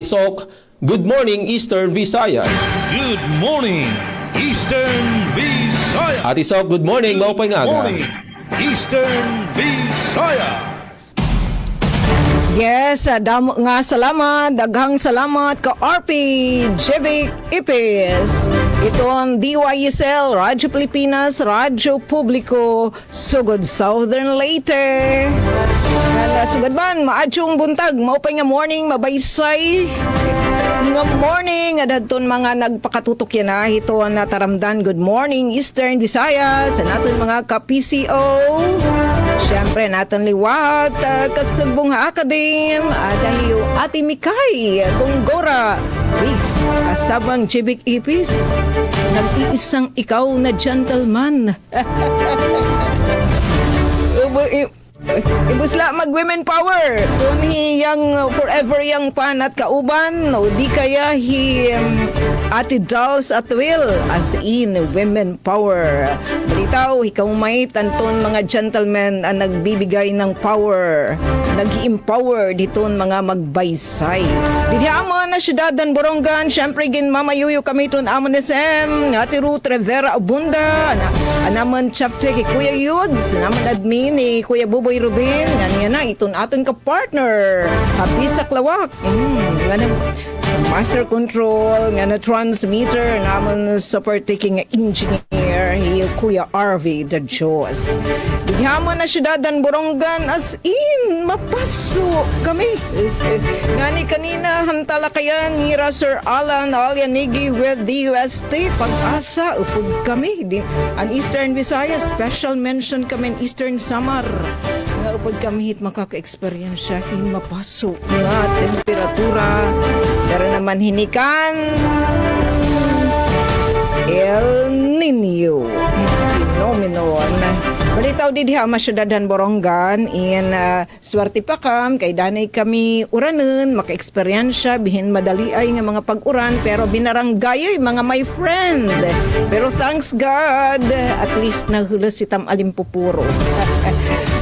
Sok, Good Morning Eastern Visayas. Good morning, Eastern Visayas. Ati Sok, good morning. Maupay nga. Good morning, Eastern Visayas. Yes, damo nga salamat, daghang salamat ka RP Jevic Ipis. Ito ang DYSL, Radyo Pilipinas, Radyo Publiko, Sugod Southern Leyte. Sugod man, maadjong buntag, maupay nga morning, mabaysay. Nga morning, adadton mga nagpakatutok yan na ito ang nataramdan. Good morning, Eastern Visayas, sa natin mga ka-PCO. Siyempre, natin liwat, kasugbong akadem, dahil Ate Mikay, Tunggora, kasabang Jevic Ipis, nag-iisang ikaw na gentleman. Ibusla mag-women power. Kung hiyang forever yang panat kauban, o di kaya Ate Dolls at Will, as in women power. Balitaw, ikaw may tanton mga gentlemen ang nagbibigay ng power, nag-empower diton mga magbaysay. Dihamo na syudadan Borongan, syempre gin mamayuyo kami ton amon SM, Ate Ruth Rivera Abunda, anaman chapter kay Kuya Yuds, naman admin ni Kuya Buboy Rubin, nga na iton aton ka partner, Habisa Klawak, nga na master control, nga na transmitter, naman support taking engineer, Kuya RV the Diyos. Bigyaman na syudadan Borongan, as in, mapasok kami. Ngani kanina, hantala kaya ni Sir Alan Alyanigi with the UST, pag-asa, upod kami. An Eastern Visayas, special mention kami in Eastern Samar. Nga upod kami hit makaka-experience siya, mapasok nga temperatura. Pero naman hinikan El Nino phenomenon. Balitaw di diha masyadadan Borongan in swerte pa kam kay danay kami uranen maka-eksperyensya bihin madali ay nga mga pag-uran pero binaranggayoy mga my friend. Pero thanks God at least nahulas si Tam Alimpupuro.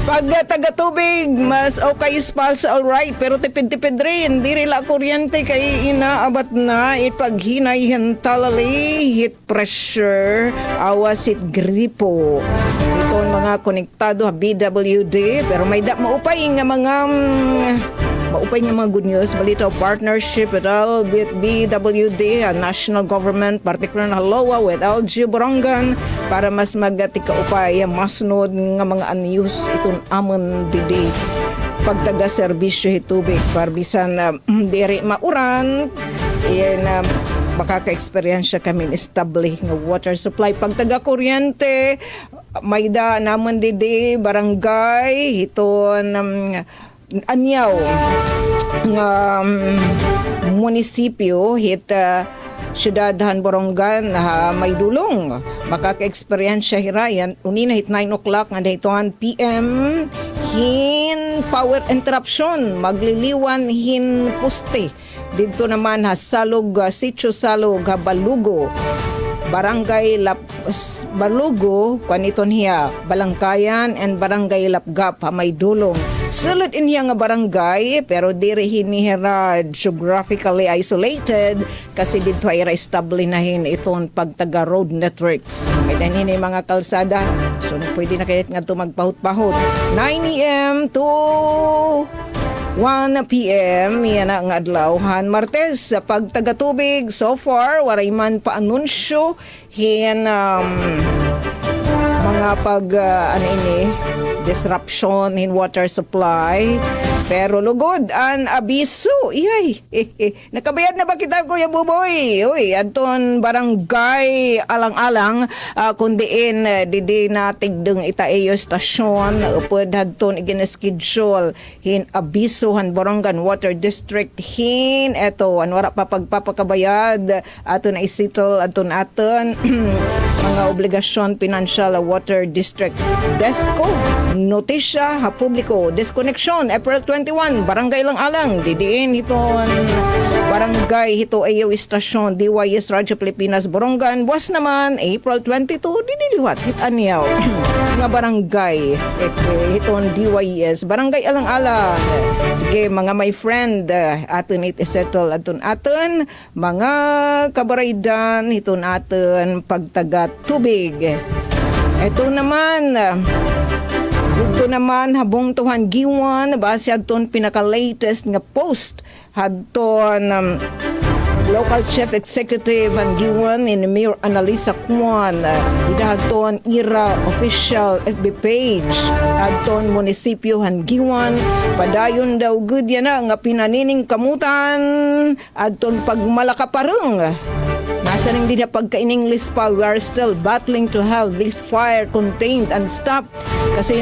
Pag taga-tubig, mas okay spals alright, pero tipid-tipid rin. Di rila kuryente kay inaabat na ipaghinay talali, heat pressure, awas it gripo. Ito ang mga konektado BWD, pero may maupay nga mga good news. Balito partnership with BWD, national government, particular na Haloa with LG Borongan para mas magatika upay masunod nga mga news itong amon didi pagtaga serbisyo hitubig para bisan diri mauran makaka-experience kami establish nga water supply pagtaga kuryente may da namon didi barangay hiton anyaw nga munisipyo hit Syudadhan Borongan may dulong makaka-experience siya hirayan unina hit 9 o'clock nga daytoan PM hin power interruption magliliwan hin poste dito naman Salog Sitio Salog Balugo Barangay Balugo kaniton hiya Balangkayan and Barangay Lapgap may dulong sulod inhiya nga barangay pero diri hinihira geographically isolated kasi dito ay establinahin iton pagtaga road networks may danhin mga kalsada so pwede na kayat nga ito magpahut-pahut 9 AM to 1 PM yan ang adlawhan Martes sa pagtaga-tubig so far waray man pa anunsyo hin mga disruption in water supply pero lugod ang abiso iyay nakabayad na ba kita Kuya Buboy uy adton barangay alang-alang kundiin didi na tigdeng Itaeyo stasyon upod hadton igin-schedule hin abisohan Borongan Water District hin eto anwara pa pagpapakabayad aton na isitol aton mga obligasyon financial water district DESCO notisya ha publiko disconnection April 21 barangay lang alang didiin iton barangay barangay hito ayaw istasyon DYS Radyo Pilipinas Borongan. Buwas naman April 22 didiliwat hit anyaw nga barangay hiton DYS barangay alang-alang. Sige mga my friend, aton it isettle aton mga kabaraydan hiton aton pagtaga tubig. Ito naman habong tuhan giwan base adton pinaka-latest nga post hadton local chief executive ang giwan in Mayor Annalisa Kwan idahadton IRA official FB page adton munisipyo han giwan padayon daw good yan na nga pinanining kamutan adton pagmalakapareng. Nasa rin din na pagka-in-English pa, we are still battling to have this fire contained and stopped kasi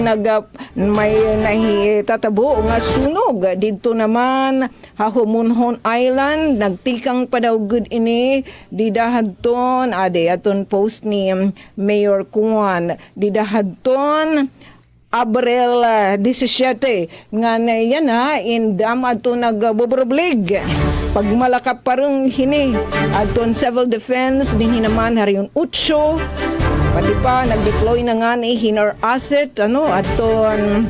may nahitatabo nga sunog. Dito naman, Hahumunhon Island, nagtikang pa daw good ini, didahadton, aton post ni Mayor Kuan, didahadton, Abril 17 nga na yan in dam ato nagbobroblig pagmalakap parang hini aton civil defense din naman hariyon 8 pati pa nag-deploy na nga ni hinar asset aton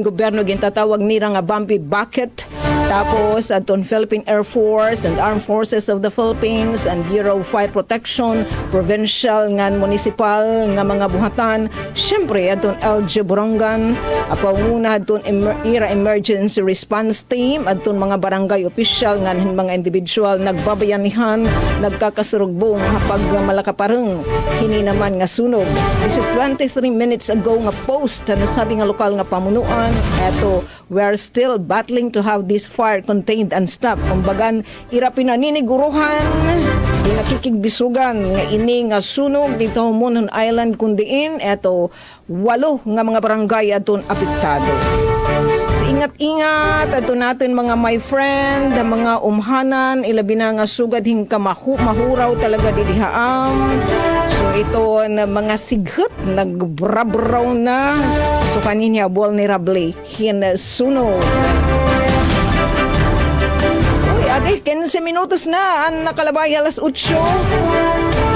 gobyerno gintatawag nila nga bumpy bucket. Tapos aton Philippine Air Force and Armed Forces of the Philippines and Bureau of Fire Protection, provincial ngan municipal nga mga buhatan, syempre aton LG Borongan, apanguna aton IRA Emergency Response Team, aton mga barangay official ngan mga individual nagbabayanihan, nagkakasurugbong pag malakapareng hini naman nga sunog. This is 23 minutes ago nga post na sabi nga lokal nga pamunuan, eto we are still battling to have this fire contained and stopped. Kumbagan, ira pinaniniguruhan, pinakikigbisugan nga ini nga sunog dito Hamunon Island kundiin, eto 8 nga mga barangay aton apektado. So, ingat-ingat ato natin mga my friend, mga umhanan, ilabi na nga sugad hingka mahuraw talaga didihaam. So ito na mga sighot nagbrabraw na. So kaninya vulnerable hin sunog. Ade, 15 minutos na ang nakalabay alas 8.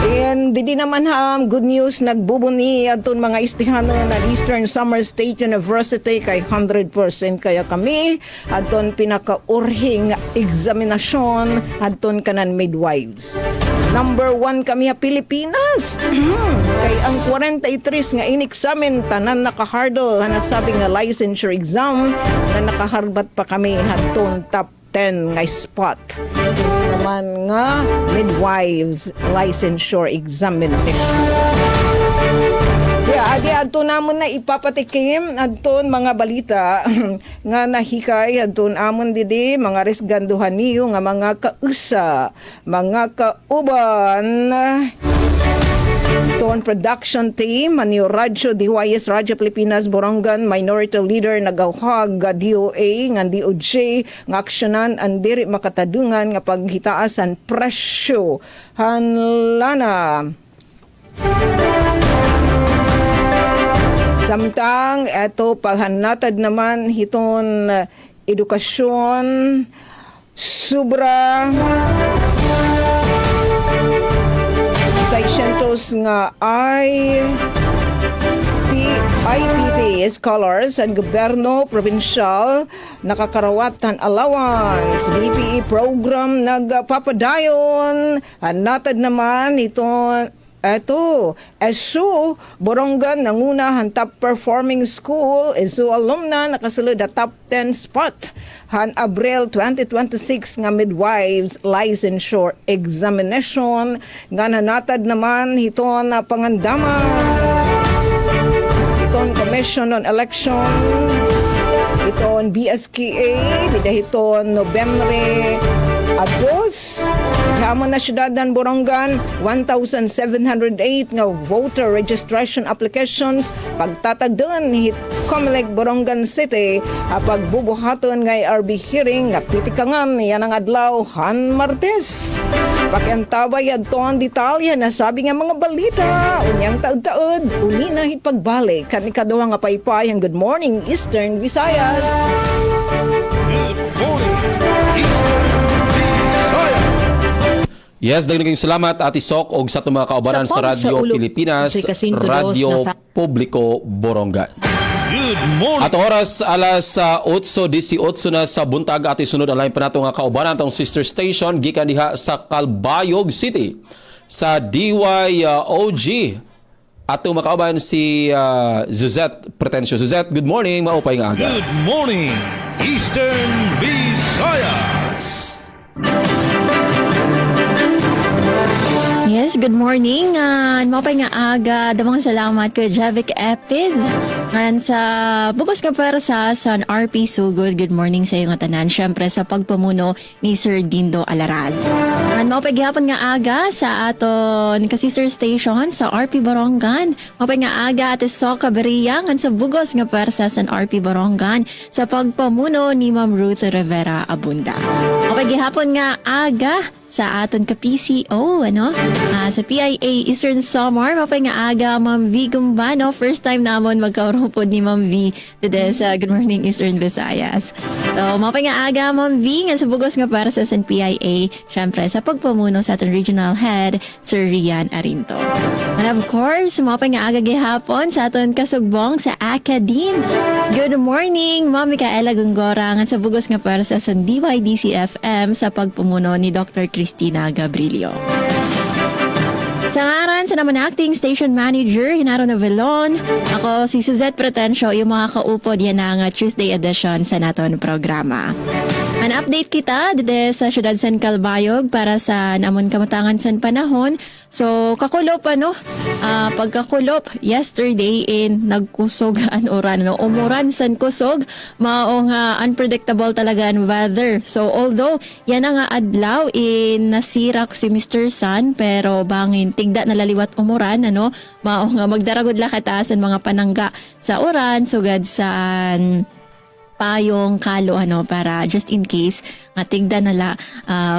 And di naman good news nagbubuni aton mga istihanan na Eastern Summer State University kay 100% kaya kami aton pinaka-urhing examinasyon aton kanan midwives. Number 1 kami ha Pilipinas. Kay ang 43 nga in-examine tanan naka-hurdle na sabi nga licensure exam na nakaharbat pa kami aton top 10 nga spot. Ito naman nga midwives licensure examination. Adi adto namon na ipapatikim adton mga balita nga nahikay adton amon didi mga resganduhan niyo nga mga kausa, mga kauban. Ton production team ani Radyo DYS Radyo Pilipinas Borongan Minority Leader nagawhag DOA nga DOJ nga aksyonan ang diri makatadungan nga paghitaasan presyo hanlana. Samtang eto paghanatad naman hiton edukasyon sobra 600 nga IPP scholars ang gobyerno provincial nakakarawatan allowance BPE program nagpapadayon hanatad naman iton ESU Borongan nanguna han top performing school ESU alumna nakasulod top 10 spot han Abril 2026 nga midwives licensure examination nga nanatad naman hiton pangandaman hiton Commission on Elections hiton BSKA bidahiton Nobyembre Agos, hamon na syudadan Borongan, 1,708 nga voter registration applications pagtatagdan hit Comelec Borongan City pagbubuhaton nga RB hearing nga pitikangan yan ang adlaw han Martes. Pakiantabay adton detalya na sabi nga mga balita unyang taud-taud uni na hit pagbalik kan ikaduha nga paypay ang Good Morning Eastern Visayas. Good morning, Eastern Visayas. Yes, daghang salamat Ate Sok og sa itong mga kaubanan Sa sa POM sa Radyo ulo, Pilipinas, si Jacinto Dos Radio na Publiko Borongan. Good morning. Atong oras alas 8:18 na sa buntag at isunod ang lain pa nato nga kaubanan atong sister station gikan diha sa Calbayog City sa DYOG. Atong makauban si Zuzette Pretensio. Zuzette, good morning, maupay nga aga. Good morning, Eastern Visayas. Yes, good morning. Mapay nga aga. Damang salamat ko Javik Epiz. Ngan sa bugos ka para sa San RP Sugod. Good morning sa iyo nga tanan. Syempre sa pagpamuno ni Sir Dindo Alaraz. Ngan mapay gihapon nga aga sa aton ka sister station sa RP Borongan. Mapay nga aga at Soka Beria ngan sa bugos nga para sa San RP Borongan sa pagpamuno ni Ma'am Ruth Rivera Abunda. Mapay gihapon nga aga sa aton ka PCO, sa PIA Eastern Samar, mapay nga aga, Ma'am V Gumbano. First time namon magkaurupod ni Ma'am V today sa Good Morning Eastern Visayas. So, mapay nga aga, Ma'am V, nga sa bugos nga para sa PIA, syempre sa pagpamuno sa aton Regional Head, Sir Rian Arinto. And of course, mapay nga aga gihapon sa aton kasugbong sa Academe. Good morning, Ma'am Micaela Gungora, nga sa bugos nga para sa DYDC FM sa pagpamuno ni Dr. Cristina Gabrilio. Sa ngaran sa naman acting station manager, Hinaro Novelon, ako si Suzette Pretensio, yung mga kaupod yan ang Tuesday edition sa naton programa. An update kita dito sa Syudad San Calbayog para sa namon kamatangan san panahon. So, kakulop pagkakulop yesterday nagkusog an oran, umuran san kusog, maong unpredictable talaga ang weather. So, although yan nga adlaw nasirak si Mr. Sun, pero bangin tigda nalaliwat umuran, maong magdaragod la kataas ang mga panangga sa oran, sugad saan payong kalo para just in case nga tigda nala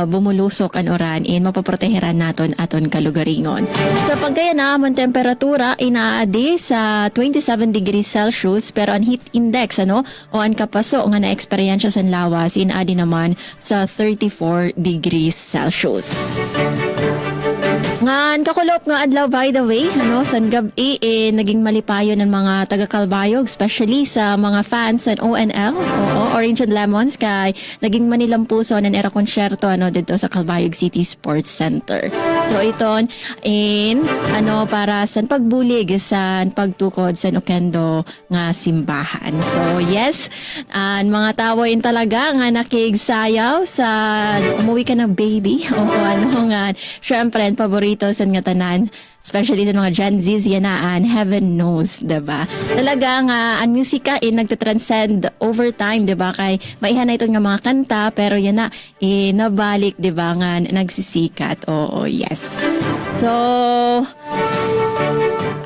bumulusok an oran mapaproteheran naton aton kalugaringon. Sa pagkaya na amon temperatura inaadi sa 27 degrees Celsius, pero ang heat index o ang kapaso nga na-eksperyensya sa lawas inaadi naman sa 34 degrees Celsius. Ngan kakulop nga adlaw, by the way, san gabi naging malipayo ng mga taga Calbayog, especially sa mga fans ng ONL, Orange and Lemons, kay naging manilampuso ng era konsyerto dito sa Calbayog City Sports Center. So iton para san pagbulig sa pagtukod sa Okendo nga simbahan. So yes, mga tawoin talaga nga nakigsayaw sa umuwi ka ng baby nga syempre paborito sa nga tanan, especially sa mga Gen Z's yanaan, heaven knows, diba? Talaga nga ang musika nagtatranscend over time, diba? Kay maihan na ito nga mga kanta, pero yan na nabalik, diba? Nga nagsisikat. Oo, yes. So,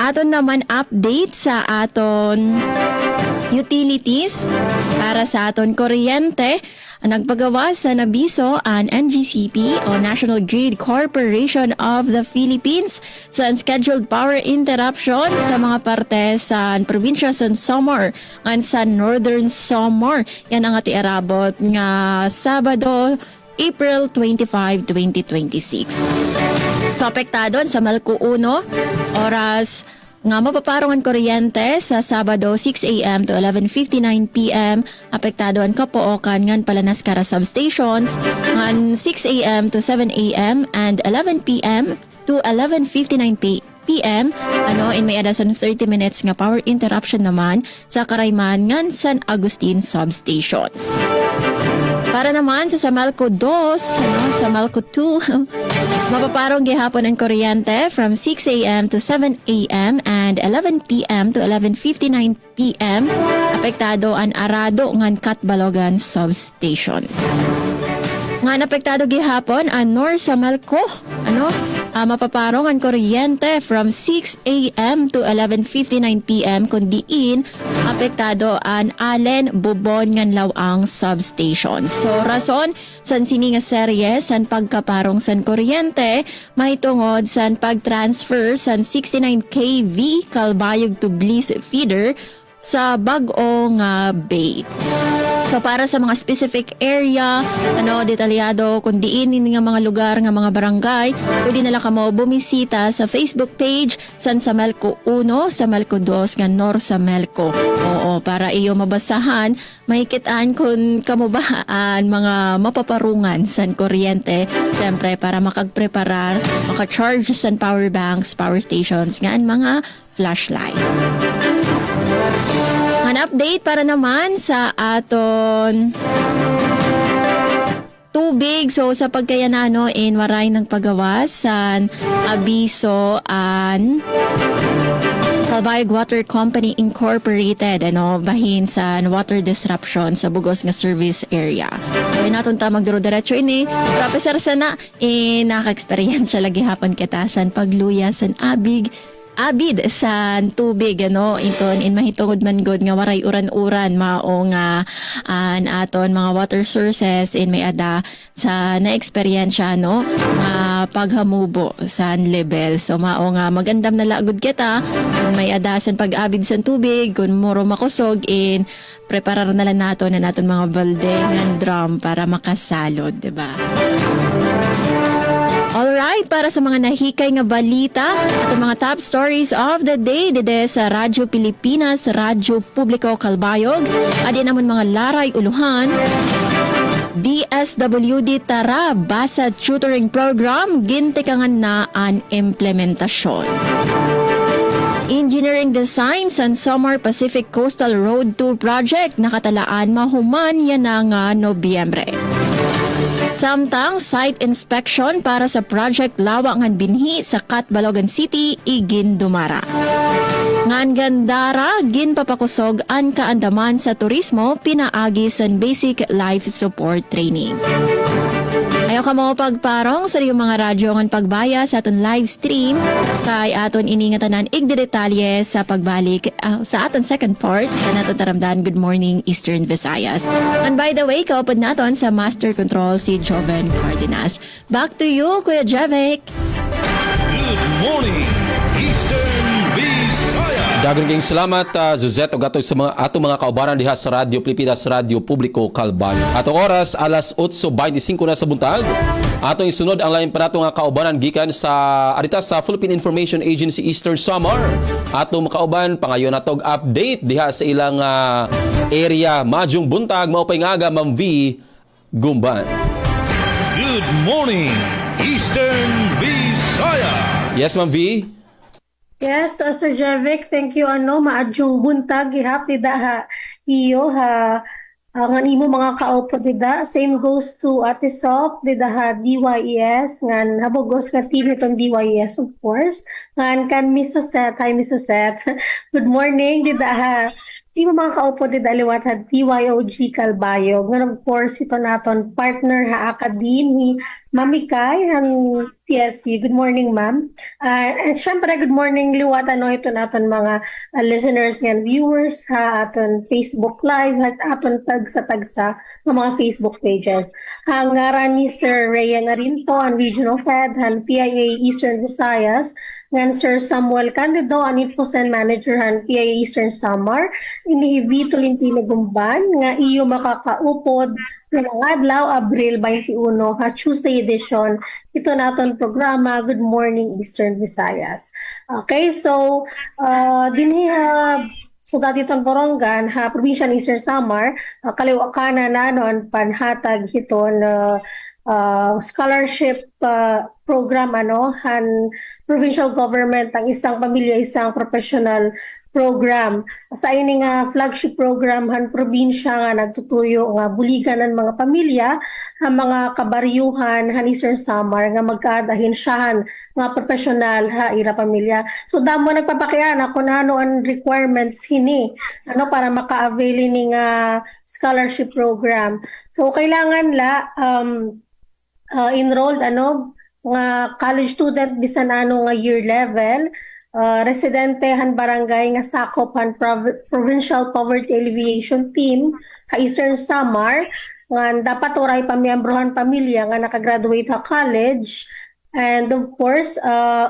aton naman update sa aton utilities para sa aton kuryente. Nagpagawa sa nabiso ang NGCP o National Grid Corporation of the Philippines sa unscheduled power interruption sa mga parte sa probinsya sa Samar at sa Northern Samar. Yan ang atiarabot nga Sabado, April 25, 2026. So, apektado sa Malco 1, oras nga mapaparong ang kuryente sa Sabado 6 a.m. to 11:59 p.m. Apektado ang Kapookan ngan Palanas Kara substations ngan 6 a.m. to 7 a.m. and 11 p.m. to 11:59 p.m. In may adasan 30 minutes nga power interruption naman sa Karayman ngan San Agustin substations. Para naman sa Samalco 2, sa Samalco 2, mapaparong gihapon ang kuryente from 6 a.m. to 7 a.m. and 11 p.m. to 11:59 p.m. Apektado ang Arado ngan Katbalogan substations. Nga napektado gihapon ang North Samalco, mapaparong ang kuryente from 6 a.m. to 11:59 p.m. kundiin apektado ang Allen Bubon ngan Lawang substation. So rason san sini nga serye san pagkaparong san kuryente mahitungod san pagtransfer san 69 kV Calbayog to Bliss feeder sa bag-o nga bay. So para sa mga specific area, detalyado kung diin nga mga lugar nga mga barangay, pwede na lang kamo bumisita sa Facebook page San Samelco 1, Samelco 2 nga Nor Samelco. Oo, para iyo mabasahan, mahikitaan kung kamo ba ang mga mapaparungan san kuryente. Siyempre para makagpreparar, maka-charge san power banks, power stations nga ang mga flashlight. An update para naman sa aton tubig. So sa pagkayanano in waray ng paggawas sa abiso an Calbayog Water Company Incorporated bahin sa water disruption sa bugos nga service area. So naton ta magdiro-diretso ini. Professor sana naka-experience lagi hapon kitasan pagluya san abid sa tubig inton in mahitungod man god nga waray uran-uran mao nga an aton mga water sources in may ada sa na-eksperyensya nga paghamubo sa level. So mao nga magandam na lagod kita kung may ada sa pag-abid sa tubig kung muro makusog in preparar na lang naton mga balde nga drum para makasalod, diba? Alright, para sa mga nahikay nga balita at mga top stories of the day dede sa Radyo Pilipinas, Radyo Publiko Calbayog, adi naman mga laray uluhan, DSWD Tara Basa Tutoring Program, gintikangan na ang implementasyon. Engineering Design San Samar Pacific Coastal Road 2 Project nakatalaan mahuman yan nga Nobyembre. Samtang site inspection para sa project Lawangan Binhi sa Catbalogan City, igin dumara. Ngan gandara, gin papakusog ang kaandaman sa turismo, pinaagi sa basic life support training. Ayaw ka mo pagparong sa iyong mga radyo ngan pagbaya sa aton live stream kay aton iningatanan igdedetalye sa pagbalik sa aton second part sa naton taramdan Good Morning Eastern Visayas. And by the way, kaupod naton sa Master Control si Joven Cardenas. Back to you, Kuya Javek. Good morning, Eastern Visayas. Daghang ging salamat Zuzette og ato sa mga kaubaran diha sa Radyo Pilipinas, Radyo Publiko Calbayog. Atong oras alas 8:25 na sa buntag. Atong isunod ang lain pa nato nga kaubaran gikan sa adita sa Philippine Information Agency Eastern Samar. Atong makauban pangayon natog update diha sa ilang area madyong buntag mao pay nga aga Ma'am V Gumban. Good morning, Eastern Visayas. Yes Ma'am V. Yes, Sir Javik, thank you. Maadyong buntag gihap dida ha iyo ha ang imo mga kaupo dida. Same goes to Ate Sop dida ha DYES ngan habogos nga team itong DYES of course. Ngan kan Mrs. Seth, hi Mrs. Seth. Good morning dida ha. Imo mga kaupo dida liwat ha DYOG Calbayog. Ngan of course ito naton partner ha Academe ni Mami Kai ang PSC. Good morning, ma'am. And syempre, good morning, liwat ito naton mga listeners and viewers ha aton Facebook Live at aton tagsa-tagsa ng mga Facebook pages. Ang ngaran ni Sir Rhea Narinto, ang Regional Fed, ang PIA Eastern Visayas, ngan Sir Samuel Candido, ang Infosen Manager, ang PIA Eastern Samar, inihibit Tolentino Gumban, nga iyo makakaupod ng adlaw, Abril 21, ha, Tuesday edition. Ito naton programa, Good Morning Eastern Visayas. Okay, so, dinhi so dati itong Borongan, ha, Provincia ng Eastern Samar, kaliwakanan na noon panhatag hiton scholarship program, han provincial government, ang isang pamilya, isang professional program. Sa ini nga flagship program han probinsya nga nagtutuyo nga buligan ng mga pamilya, ang mga kabaryuhan han Eastern Samar nga magkaadahinsyahan nga professional ha ira pamilya. So damo nagpapakian kung ano ang requirements hini para maka-avail ni nga scholarship program. So kailangan la enrolled nga college student bisan nga year level, residente han barangay nga sakop han Provincial Poverty Alleviation Team ha Eastern Samar nga dapat oray pamiyembrohan pamilya nga nakagraduate ha college And of course,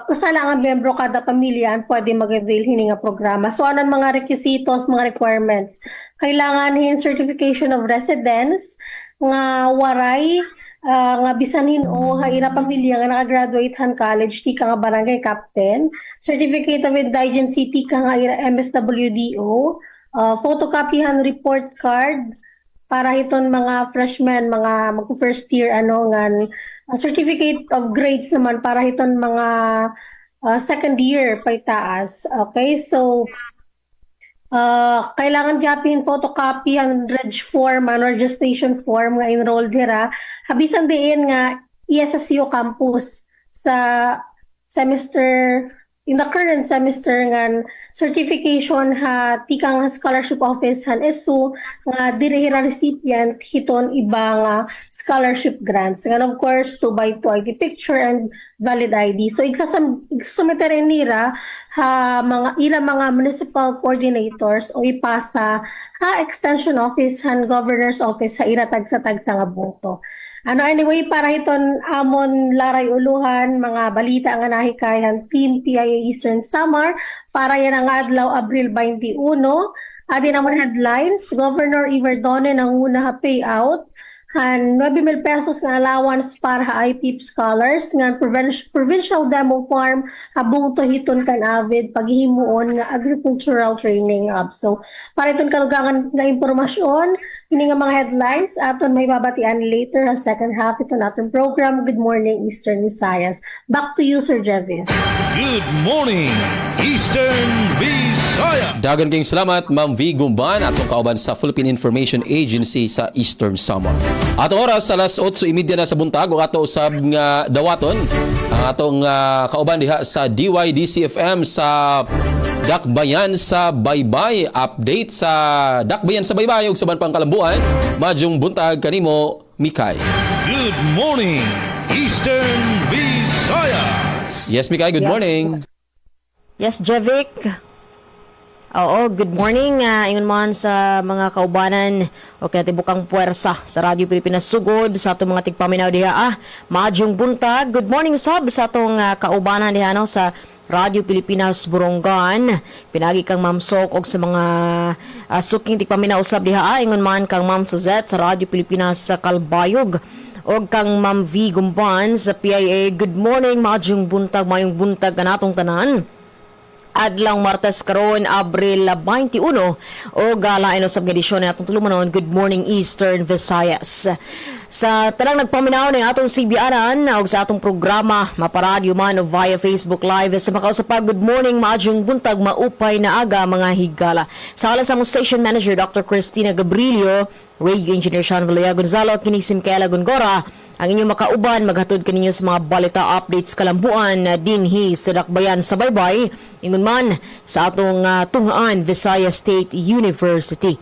kasala ang membro kada pamilya ang pwede mag-avail hini nga programa. So anong mga requisitos, mga requirements? Kailangan hin certification of residence nga waray nga bisanin o ha ira pamilya nga naka-graduate han college ti ka nga barangay captain, certificate of indigency ti ka nga ira MSWDO, photocopy han report card para hiton mga freshmen, mga mag-first year nga certificate of grades naman para hiton mga second year paitaas. Okay, so kailangan gapin photocopy ang reg form, ang registration form nga enrolled dira. Habisan diin nga ESSU campus sa semester, in the current semester nga certification ha tikang scholarship office han ESU nga diri recipient hiton iba nga scholarship grants. And of course 2x2 ID picture and valid ID. So igsusumiterin nira ha ilang mga municipal coordinators o ipasa ha extension office han governor's office sa iratag sa tagsa nga boto. Anyway, para hiton amon laray uluhan, mga balita nga nahikayan Team PIA Eastern Samar para yan ang adlaw Abril 21. Adi naman headlines, Governor Iverdone nang una ha payout han 9,000 pesos nga allowance para ha IPIP scholars nga provincial demo farm habung to hiton kan avid paghihimuon nga agricultural training hub. So para iton kalugangan nga impormasyon ini nga mga headlines aton may babatian later sa second half ito natin program. Good morning Eastern Visayas. Back to you Sir Jevis. Good morning, Eastern Visayas. Dagan kayong salamat, Ma'am V. Gumban, atong kauban sa Philippine Information Agency sa Eastern Samar. Atong oras, alas 8:30 na sa buntag, o ato usab nga dawaton, ang atong kauban diha sa DYDC-FM sa Dakbayan sa Baybay. Update sa Dakbayan sa Baybay ug saban pang kalambuan. Madyong buntag kanimo, Mikay. Good morning, Eastern Visayas. Yes, Mikay, good morning. Yes, Javik. Oo, good morning. Ingon man sa mga kaubanan o kinatibukang puwersa sa Radyo Pilipinas Sugod sa atong mga tigpaminaw diha. Maadyong buntag. Good morning usab sa atong kaubanan diha no, sa Radyo Pilipinas Borongan. Pinagi kang Ma'am Sok og sa mga suking tigpaminaw usab diha. Ingon man kang Ma'am Suzette sa Radyo Pilipinas sa Calbayog. Og kang Ma'am V. Gumban sa PIA. Good morning. Maadyong buntag. Mayong buntag kanatong tanan. Adlang Martes karon Abril 21 o galain sa edisyon na atong tulumanon. Good morning Eastern Visayas. Sa tanang nagpaminaw ng atong CBR-an o sa atong programa maparadyo man o via Facebook Live sa makausap good morning maadyong buntag maupay na aga mga higala. Sa alas sa station manager Dr. Cristina Gabrilio, radio engineer Sean Villar Gonzalo, kinisim Kela Gongora, ang inyong makauban maghatod kaninyo sa mga balita updates kalambuan dinhi sa Dakbayan sa Baybay ingon man sa atong tungaan Visayas State University.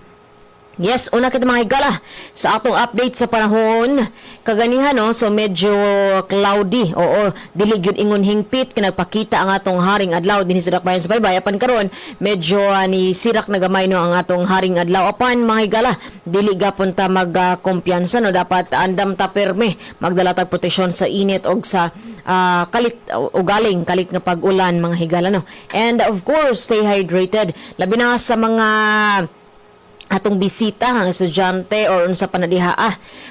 Yes, una kita mga higala sa atong update sa panahon kaganihan no, so medyo cloudy o dili gyud ingon hingpit kinagpakita ang atong haring adlaw dinhi sa Dakbayan sa Baybay. Apan karon medyo ni sirak na gamay no ang atong haring adlaw. Apan mga higala dili gapon ta magkumpiyansa no, dapat andam ta perme magdala tag proteksyon sa init og sa kalit ugaling kalit nga pag-ulan mga higala no. And of course stay hydrated labi na sa mga atong bisita ang estudyante or unsa pa na diha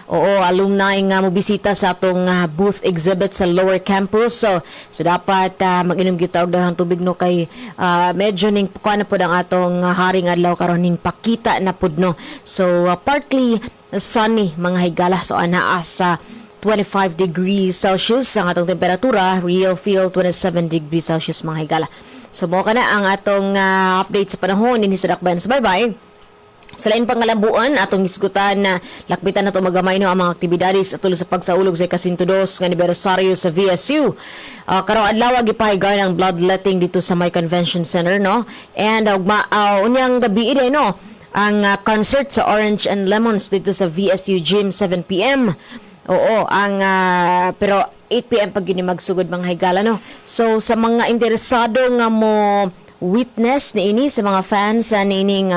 oo alumni nga mo bisita sa atong booth exhibit sa lower campus, so dapat mag-inom gyud og dahang tubig no kay medyo ning kuan na pud ang atong haring adlaw karon ning pakita na pud no. So partly sunny mga higala, so anaa sa 25 degrees Celsius ang atong temperatura, real feel 27 degrees Celsius mga higala. So mo kana ang atong update sa panahon dinhi sa Dakbayan sa Baybay. Sa lain pangalambuan, atong isgutan na lakbitan na ito magamay no ang mga aktibidades at tulo sa pagsaulog sa ikasintudos ng anibersaryo sa VSU. Karong adlaw gipahigayon ang bloodletting dito sa May Convention Center no. And unyang gabi ide no ang concert sa Orange and Lemons dito sa VSU Gym 7 PM. Oo, ang pero 8 PM pag yun magsugod mga higala no. So sa mga interesado nga mo witness ni ini sa mga fans ni ining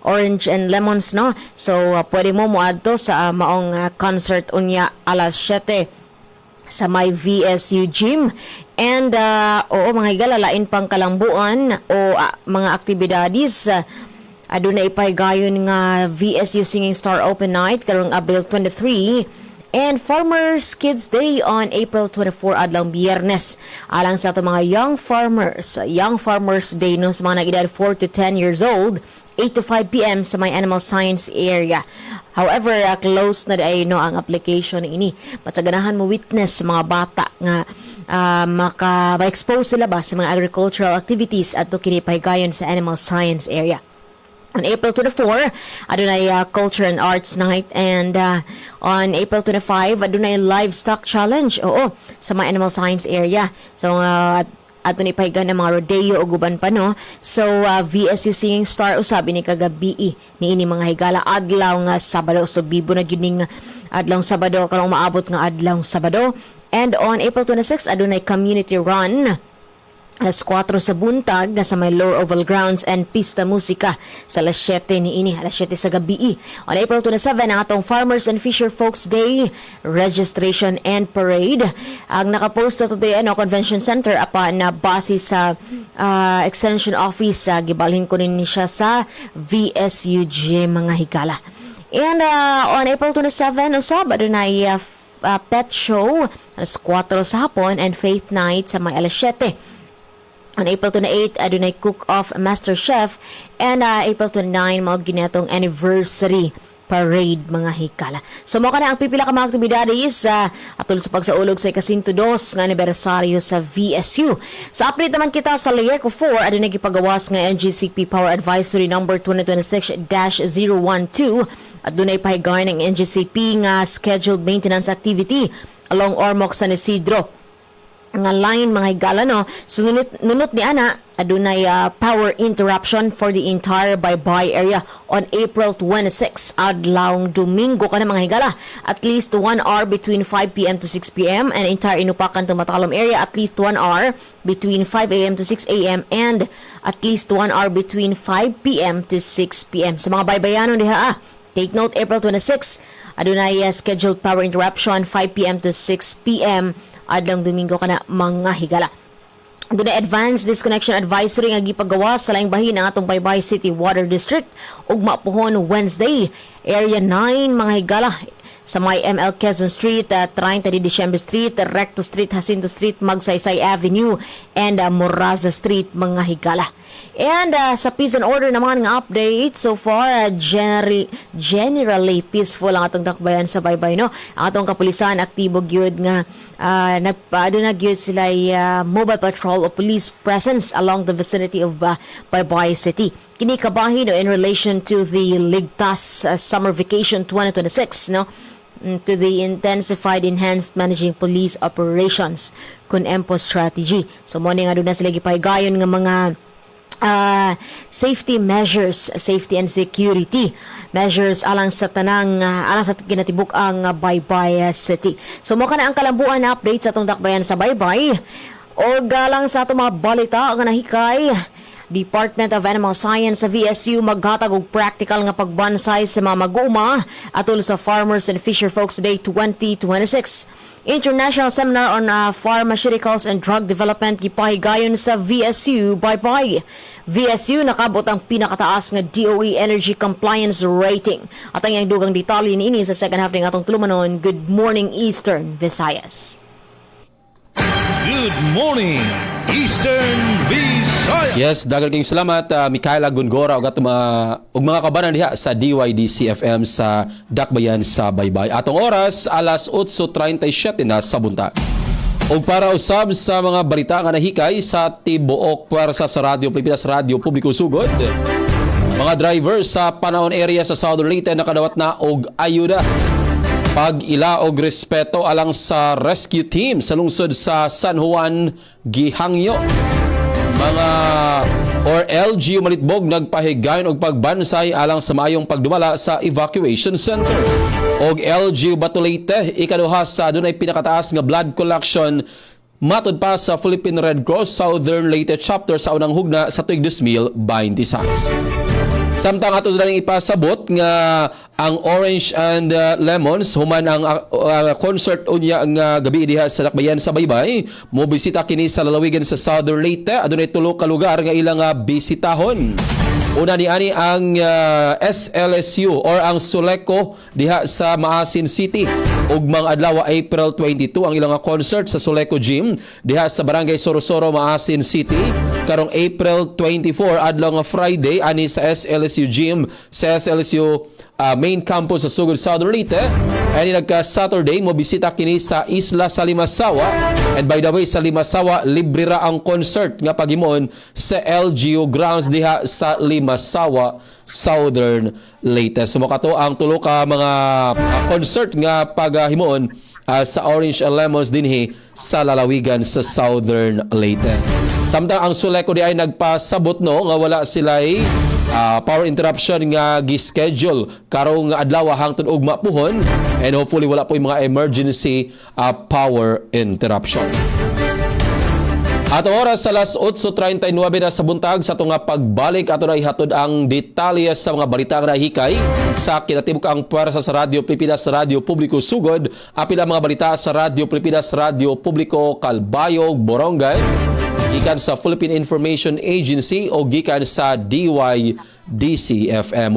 Orange and Lemons no, so pwede mo moadto sa maong concert unya alas 7 sa may VSU gym. And oo mga higala, lain pang kalambuan o mga aktibidades. Aduna ipaygayon nga VSU Singing Star Open Night karong April 23 and Farmers Kids Day on April 24 adlang Biyernes. Alang sa ato mga young farmers day no, sa mga nag-edad 4 to 10 years old, 8 to 5 p.m. sa may Animal Science area. However, close na ay no ang application ini. Matsaganahan mo witness sa mga bata nga maka-expose sila ba sa mga agricultural activities at to kinipahigayon sa Animal Science area. On April 24, adunay Culture and Arts Night, and on April 25, adunay Livestock Challenge. Oo, sa mga Animal Science area. So ato ni pahigan ng mga rodeo o guban pa no. So VSU Singing Star usabi ni kagabi ni ini mga higala adlaw nga Sabado, so bibo na gining adlaw Sabado karong maabot nga adlaw Sabado. And on April 26 adunay community run alas 4 sa buntag sa may Lower Oval Grounds and pista musika sa alas 7 niini, alas 7 sa gabi. On April 27 ang atong Farmers and Fisher Folks Day registration and parade. Ang nakapost sa today Convention Center apan na base sa extension office, gibalhin ko rin siya sa VSUG mga higala. And on April 27 usab adunay pet show alas 4 sa hapon and faith night sa may alas 7. On April 28, adunay cook-off Master Chef, and April 29, mga ginatong anniversary parade mga hikala. So mo na ang pipila ka mga aktibidades atol sa pagsaulog sa ika-102 nga anibersaryo sa VSU. Sa update naman kita sa Layeco 4, adunay gipagawas nga NGCP Power Advisory number 2026-012 at dunay pahigayon ng NGCP nga scheduled maintenance activity along Ormoc San Isidro nga line mga higala no. So nunot ni ana adunay power interruption for the entire Baybay area on April 26 adlawng Domingo kana mga higala. At least 1 hour between 5 p.m. to 6 p.m. and entire Inupakan to Matalom area at least 1 hour between 5 a.m. to 6 a.m. and at least 1 hour between 5 p.m. to 6 p.m. Sa mga baybayanon diha take note, April 26 adunay scheduled power interruption 5 p.m. to 6 p.m. adlang Domingo kana mga higala. Doon na advanced disconnection advisory nga gipagawa sa laing bahin ng atong Baybay City Water District ug mapuhon Wednesday area 9 mga higala sa may ML Quezon Street, 30 de Diciembre Street, Recto Street, Jacinto Street, Magsaysay Avenue and Moraza Street mga higala. And sa peace and order naman nga update, so far generally peaceful ang atong dakbayan sa Baybay no. Ang atong kapulisan aktibo gyud nga nagpaado na gyud sila mobile patrol o police presence along the vicinity of Baybay City. Kini kabahin no, in relation to the Ligtas Summer Vacation 2026 no, to the intensified enhanced managing police operations kun EMPO strategy. So mo nga doon na sila gipahigayon nga mga safety measures, safety and security measures alang sa tanang alang sa kinatibuk ang Baybay City. So mo kana ang kalambuan na update sa atong dakbayan sa Baybay o galang sa atong mga balita nga nahikay. Department of Animal Science sa VSU maghatag og practical nga pagbansay sa mga mag-uuma atol sa Farmers and Fisher Folks Day 2026. International Seminar on Pharmaceuticals and Drug Development gipahigayon sa VSU Baybay. VSU nakabot ang pinakataas nga DOE Energy Compliance Rating. At ang dugang detalye niini sa second half ng atong tulumanon. Good morning Eastern Visayas. Good morning, Eastern Visayas. Yes, daghang kayong salamat Mikaela Gongora ug mga kabanan diha sa DYDC-FM sa Dakbayan sa Baybay. Atong oras alas 8:37 na sa buntag. Ug para usab sa mga balita nga nahikay sa tibuok puwersa sa Radyo Pilipinas, Radyo Publiko Sugod. Mga driver sa Panaon area sa Southern Leyte nakadawat na og ayuda. Pag-ila og respeto alang sa rescue team sa lungsod sa San Juan, Gihangyo. Mga LGU Malitbog nagpahigayon og pagbansay alang sa maayong pagdumala sa evacuation center. Og LGU Batulete ikaduha sa dunay pinakataas nga blood collection matud pa sa Philippine Red Cross Southern Leyte chapter sa unang hugna sa tuig 2026. Samtang ato lang ipasabot nga ang Orange and Lemons human ang concert unya nga gabi diha sa Dakbayan sa Baybay, mo bisita kini sa lalawigan sa Southern Leyte. Adunay tulo ka lugar nga ilang bisitahon. Una ni ani ang SLSU or ang Suleco diha sa Maasin City. Ugmang adlaw April 22 ang ilang concert sa Suleco Gym diha sa Barangay Sorosoro, Maasin City. Karong April 24 adlaw nga Friday ani sa SLSU Gym sa SLSU main campus sa Sugod, Southern Leyte. Ani nagka Saturday mo bisita kini sa isla sa Limasawa. And by the way, sa Limasawa libre ra ang concert nga paghimon sa LGU grounds diha sa Limasawa, Southern Leyte. Sumakato ang tulo ka mga concert nga paghimon sa Orange and Lemons dinhi sa lalawigan sa Southern Leyte. Samtang ang Suleco di ay nagpasabot no nga wala sila'y power interruption nga gi-schedule karong adlaw hangtod og mapuhon, and hopefully wala po yung mga emergency power interruption. At oras sa alas 8:39 na sa buntag sa tunga pagbalik ato na ihatod ang detalye sa mga balita nga nahikay sa kinatibuk ang puwersa sa Radyo Pilipinas sa Radyo Publiko Sugod, apil ang mga balita sa Radyo Pilipinas Radyo Publiko Calbayog, Borongay, gikan sa Philippine Information Agency o gikan sa DYDC-FM.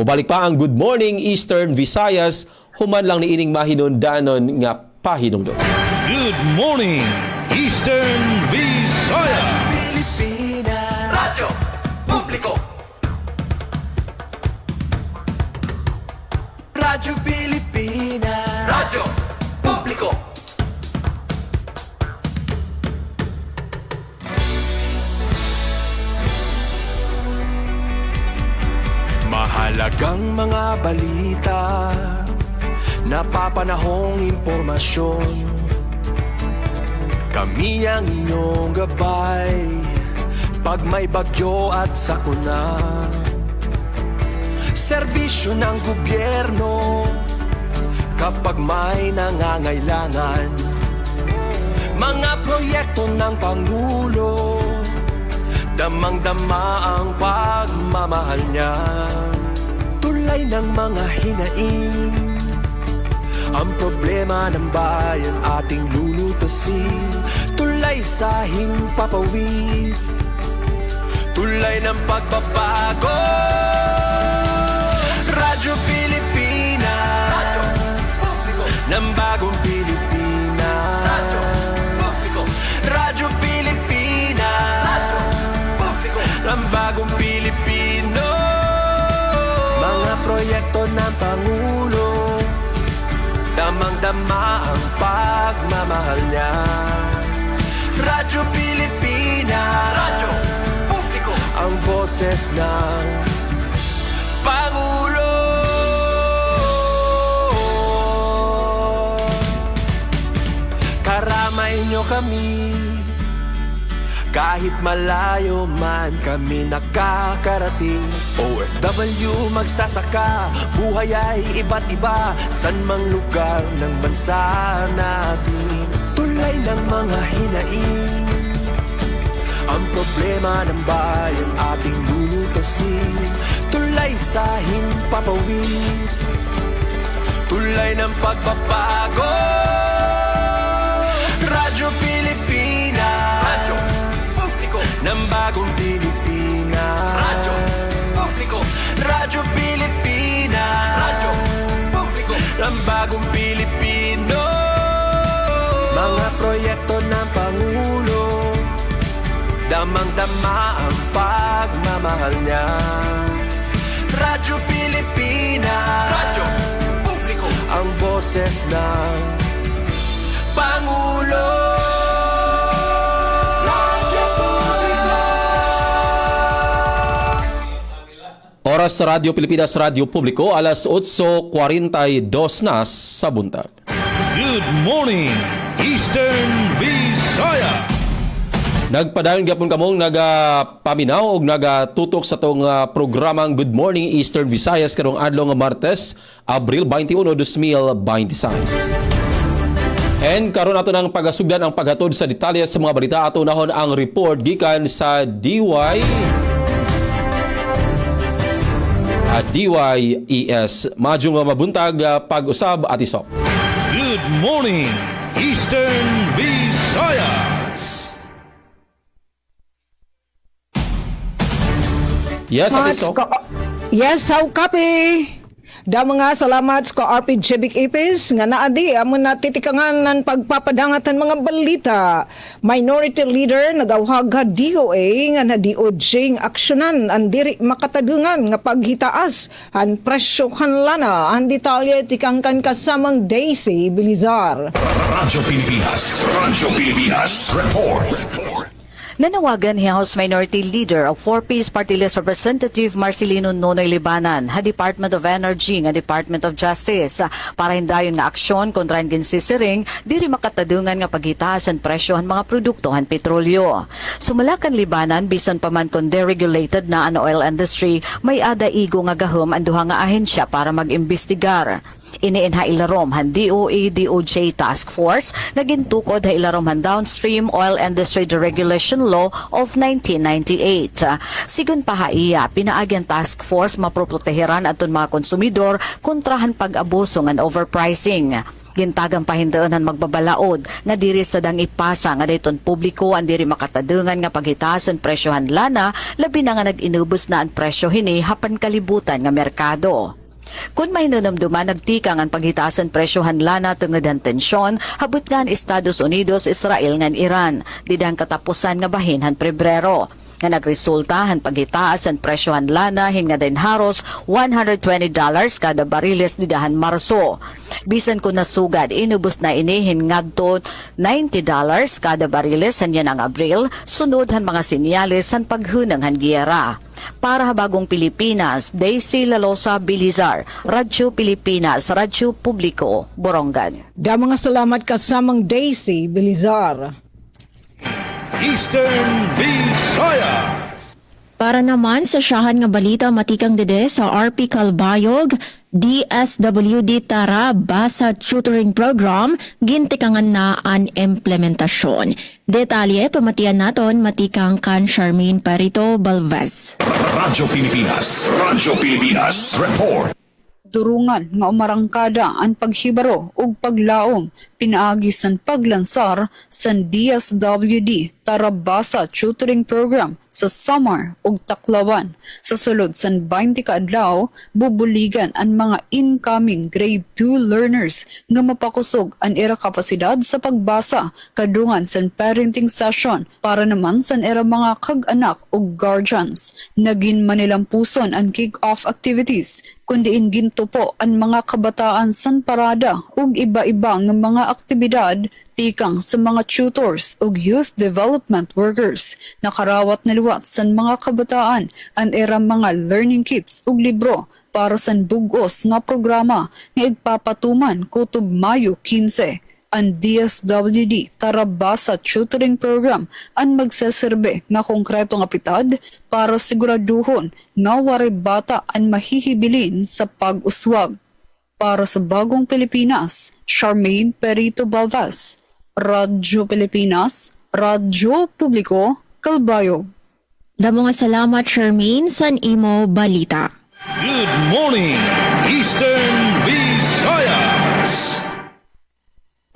Mubalik pa ang Good Morning Eastern Visayas, human lang ni ining mahinundanon nga pahinungdon. Good morning, Eastern Visayas. Pilipinas Radyo Publiko. Radyo Pilipinas Radyo Publiko. Mahalagang mga balita, napapanahong impormasyon. Kami ang inyong gabay pag may bagyo at sakuna. Serbisyo ng gobyerno kapag may nangangailangan. Mga proyekto ng Pangulo, damang-dama ang pagmamahal niya. Tulay ng mga hinaing, ang problema ng bayan ating lulutasin. Tulay sa himpapawid, tulay ng pagbabago. Radyo Pilipinas, Radyo Publiko, ng bagong Pilipinas. Radyo Publiko, Radyo Pilipinas, Radyo Publiko, ng bagong Pilipino. Mga proyekto ng Pangulo, damang-dama ang pagmamahal niya. Radyo Pilipinas, Radyo Publiko, ang boses ng Pangulo. Karamay niyo kami, kahit malayo man kami nakakarating. OFW magsasaka, buhay ay iba't iba, san mang lugar ng bansa natin. Tulay ng mga hinaing, ang problema ng bayan ating lulutasin. Tulay sa himpapawid, tulay ng pagbabago. Radyo Pilipinas, Radyo Publiko, ng bagong Pilipinas. Radyo Publiko, Radyo Pilipinas, Radyo Publiko, ng bagong Pilipino. Mga proyekto ng Pangulo, damang-dama ang pagmamahal niya. Radyo Pilipinas, Radyo Publiko, ang boses ng Pangulo. Radyo Publiko. Oras sa Radyo Pilipinas Radyo Publiko, alas 8:42 na sa buntag. Good morning, Eastern Visayas. Nagpadayon gyapon kamong nagapaminaw og nagatutok sa tong programang Good Morning Eastern Visayas karong adlaw nga Martes, Abril 21, 2026. And karon ato nang pagasugdan ang paghatod sa detalye sa mga balita. Ato nahon ang report gikan sa DYES. Majong nga mabuntag pag-usab at isok. Good morning, Eastern Visayas. Yes, at isok. Yes, how copy? Da mga salamat sa RP Jevic Ipis nga naadi amon natitikangan ng pagpapadangatan mga balita. Minority Leader nagawhag ha DOA nga na DOJ ng aksyonan ang diri makatadungan nga paghitaas han presyo kanlana ang detalye tikangkan kasamang Daisy Bilizar. Radyo Pilipinas Report. Nanawagan ni House Minority Leader of 4Ps Party List Representative Marcelino Nonoy Libanan ha Department of Energy nga Department of Justice para hindayon nga aksyon kontra ang ginsisiring diri makatadungan nga paghitaas ang presyo han mga produkto han petrolyo. Sumalakan Libanan bisan pa man kon deregulated na ang oil industry may adaigo nga gahom ang duha nga ahensya para mag-imbestigar. Iniinha ilarom han DOE DOJ Task Force nga gintukod ha ilarom han Downstream Oil Industry Deregulation Law of 1998. Sigun pa haiya pinaagyan Task Force maproproteheran aton mga konsumidor kontrahan pag-abuso ngan overpricing. Gintagang pahindaanan magbabalaod nga diri sa dang ipasa nga dayton publiko ang diri makatadungan nga paghitaasan presyohan lana labi na nga nag-inubos na ang presyo hini hapan kalibutan nga merkado. Kung may nanamduman nagtikang ang paghitaasan presyohan lana tungod ang tensyon, habot nga ang Estados Unidos, Israel ngan Iran, didang katapusan nga bahin han Pebrero. Nga nagresulta han paghitaas ang presyohan lana hinga din haros $120 kada bariles didahan Marso. Bisan ko nasugad, inubos na inihin ngadto $90 kada bariles han yan ang Abril, sunod han mga sinyales han paghunang han giyera. Para Bagong Pilipinas, Daisy Lalosa Bilizar, Radyo Pilipinas, Radyo Publiko, Borongan. Da mga salamat kasamang Daisy Bilizar. Eastern Visayas. Para naman sa siyahan nga balita matikang dede sa RP Calbayog, DSWD Tara Basa Tutoring Program, gintikangan na ang implementasyon. Detalye, pamatian naton matikang kan Charmaine Parito Balvez. Radyo Pilipinas Report. Durungan nga umarangkada ang paghibaro ug paglaom pinaagi san paglansar san DSWD Tarabasa Tutoring Program sa Samar ug Tacloban. Sa sulod san 20 ka adlaw, bubuligan ang mga incoming grade 2 learners nga mapakusog ang ira kapasidad sa pagbasa kadungan san parenting session para naman san ira mga kag-anak ug guardians. Nagin manilampuson ang kick-off activities kundiin gintupo ang mga kabataan san parada ug iba-iba nga mga aktibidad tikang sa mga tutors ug youth development workers. Nakarawat na liwat san mga kabataan ang era mga learning kits ug libro para san bugos nga programa nga igpapatuman kutob Mayo 15. Ang DSWD Tarabasa Tutoring Program ang magseserbe nga konkreto nga pitad para siguraduhon nga waray bata ang mahihibilin sa pag-uswag. Para sa Bagong Pilipinas, Charmaine Parito Balvez, Radyo Pilipinas, Radyo Publiko, Calbayog. Damo nga salamat Charmaine san imo balita. Good morning, Eastern Visayas.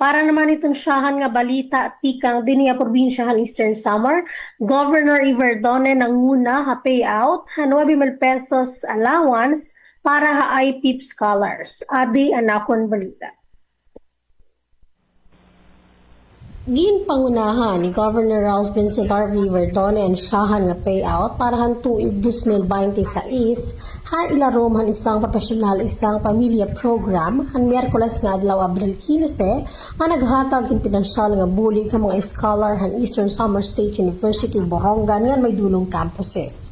Para naman itong siyahan nga balita at tikang diniya probinsyahan Eastern Samar, Governor Iverdone nanguna ha payout ha 9,000 pesos allowance para ha IPIP scholars. Adi anakon balita. Ginpangunahan ni Governor Ralph Vincent R. Iverdone ang siyahan nga payout para han tuig 2026 ha ilarom han isang profesional isang pamilya program han Miyerkules nga adlaw Abril 15 nga naghatag hin pinansyal nga bulig ang mga scholar han Eastern Samar State University Borongan nga may dulong campuses.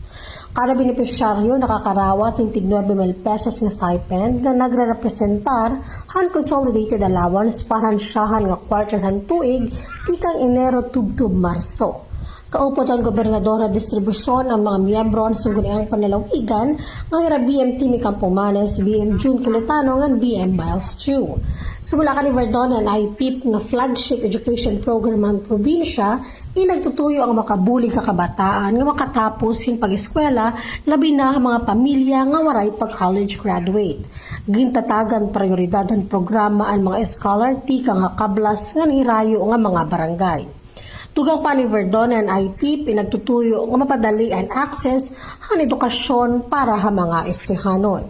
Kada benepisyaryo nakakarawat ng tig 9,000 pesos nga stipend nga nagre-representar han consolidated allowance para han siyahan nga quarter han tuig tikang Enero tubtub Marso. Kaupod ang gobernadora distribusyon ang mga miyembro ng suguriang panalawigan ng ira BM Timmy Campomanes, BM June Cayetano ng BM Miles Chu. Sumula ka ni Verdonan ay PIP nga flagship education program ang probinsya, inagtutuyo ang makabulig kakabataan nga makatapos yung pag-eskwela, labi na ang mga pamilya nga waray pag-college graduate. Gintatagan prioridad ang programa ang mga scholar tika nga kablas nga nirayo nga mga barangay. Tugang pa ni Verdonan ay PIP pinagtutuyo nga mapadali ang access ang edukasyon para ha mga estehanon.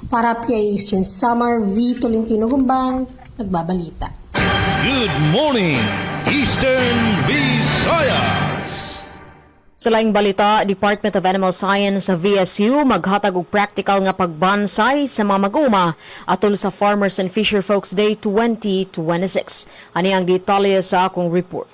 Para PIA Eastern Summer, V. Tolentino Gumban, nagbabalita. Good morning, Eastern Visayas. Sa laing balita, Department of Animal Science sa VSU maghatag og practical nga pagbansay sa mga mag-uma atol sa Farmers and Fisher Folks Day 2026. Ani ang detalye sa akong report.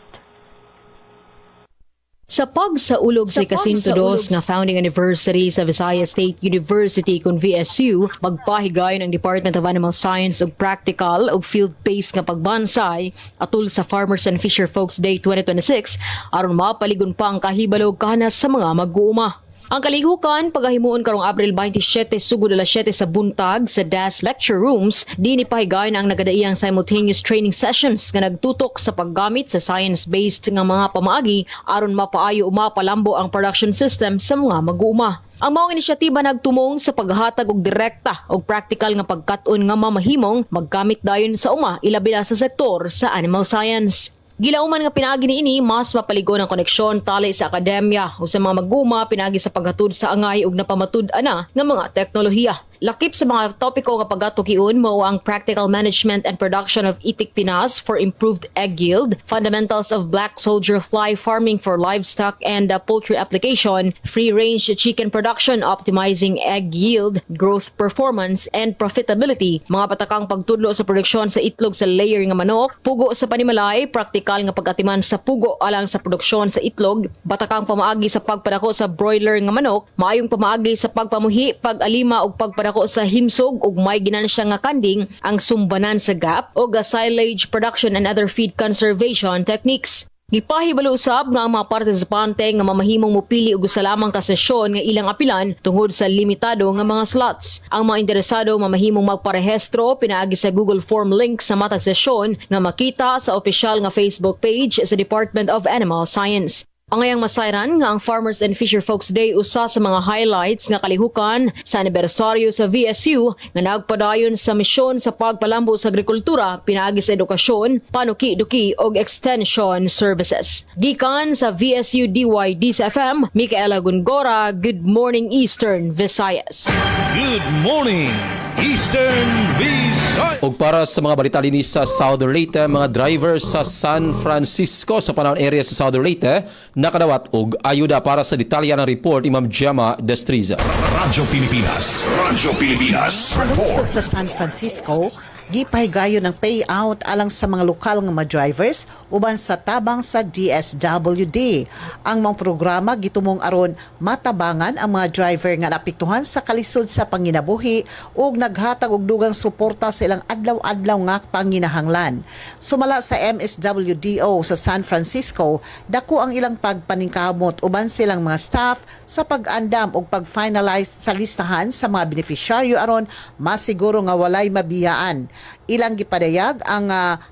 Sa pagsaulog sa ikasintudos nga founding anniversary sa Visayas State University kung VSU, magpahigayon ang Department of Animal Science og practical og field-based nga pagbansay atol sa Farmers and Fisher Folks Day 2026 aron mapaligon pa ang kahibalo kanas sa mga mag-uuma. Ang kalihukan, paghahimuon karong Abril 27, sugod alas 7 sa buntag sa DAS lecture rooms, di ni pahigayon ang nagadaiyang simultaneous training sessions nga nagtutok sa paggamit sa science-based nga mga pamaagi aron mapaayo o mapalambo ang production system sa mga mag-uuma. Ang maong inisyatiba nagtumong sa paghatag og direkta og practical nga pagkat-on nga mamahimong maggamit dayon sa uma ilabi na sa sektor sa animal science. Gilauman nga pinagi niini mas mapaligon ang koneksyon tali sa akademya o sa mga mag-uma pinagi sa paghatod sa angay ug napamatud-ana nga mga teknolohiya. Lakip sa mga topiko nga pagatukiun mao ang Practical Management and Production of Itik Pinas for Improved Egg Yield, Fundamentals of Black Soldier Fly Farming for Livestock and Poultry Application, Free-Range Chicken Production Optimizing Egg Yield, Growth Performance, and Profitability, mga patakang pagtudlo sa produksyon sa itlog sa layer nga manok, pugo sa panimalay, praktikal nga pag-atiman sa pugo alang sa produksyon sa itlog, batakang pamaagi sa pagpadako sa broiler nga manok, maayong pamaagi sa pagpamuhi, pag-alima ug pagpadako sa himsog ug may ginansya nga kanding ang sumbanan sa gap o silage production and other feed conservation techniques. Gipahibalo usab nga ang mga partisipante nga mamahimong mupili og usa lamang ka sesyon nga ilang apilan tungod sa limitado nga mga slots. Ang mga interesado mamahimong magparehistro pinaagi sa Google Form link sa matag sesyon nga makita sa opisyal nga Facebook page sa Department of Animal Science. Ang ngayang masayran nga ang Farmers and Fisher Folks Day usa sa mga highlights nga kalihukan sa anibersaryo sa VSU nga nagpadayon sa misyon sa pagpalambo sa agrikultura pinaagi sa edukasyon, panuki-duki ug extension services. Gikan sa VSU DYDCFM, Micaela Gungora, Good Morning Eastern Visayas. Good morning, Eastern Visayas. Og para sa mga balita linis sa South Leyte, mga driver sa San Francisco sa panahon area sa South Leyte nakadawat og ayuda. Para sa detalye ng report, Imam Gemma Destriza. Radyo Pilipinas. Radyo Pilipinas. Lungsod sa San Francisco, gipahigayon ng payout alang sa mga lokal nga mga drivers uban sa tabang sa DSWD. Ang mga programa gitumong aron matabangan ang mga driver nga naapektuhan sa kalisod sa panginabuhi ug naghatag og dugang suporta sa ilang adlaw-adlaw nga panginahanglan. Sumala sa MSWDO sa San Francisco, dako ang ilang pagpaningkamot uban silang mga staff sa pag-andam ug pag-finalize sa listahan sa mga beneficiaryo aron masiguro nga walay mabiyaan. Ilang gipadayag ang